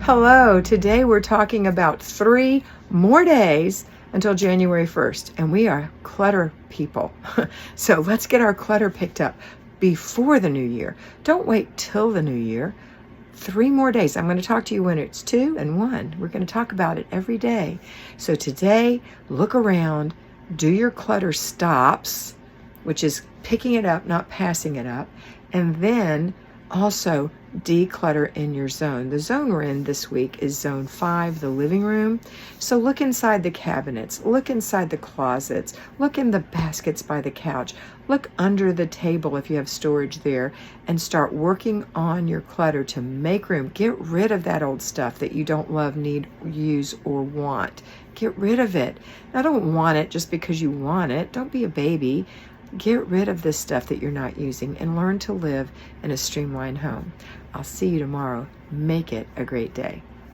Hello, today we're talking about 3 more days until January 1st, and we are clutter people. So let's get our clutter picked up before the new year. Don't wait till the new year. 3 more days. I'm going to talk to you when it's 2 and 1. We're going to talk about it every day. So today, look around, do your clutter stops, which is picking it up, not passing it up, and then also declutter in your zone. The zone we're in this week is zone 5, the living room. So look inside the cabinets, look inside the closets, look in the baskets by the couch, look under the table if you have storage there, and start working on your clutter to make room. Get rid of that old stuff that you don't love, need, use, or want. Get rid of it. Now, don't want it just because you want it. Don't be a baby. Get rid of this stuff that you're not using and learn to live in a streamlined home. I'll see you tomorrow. Make it a great day.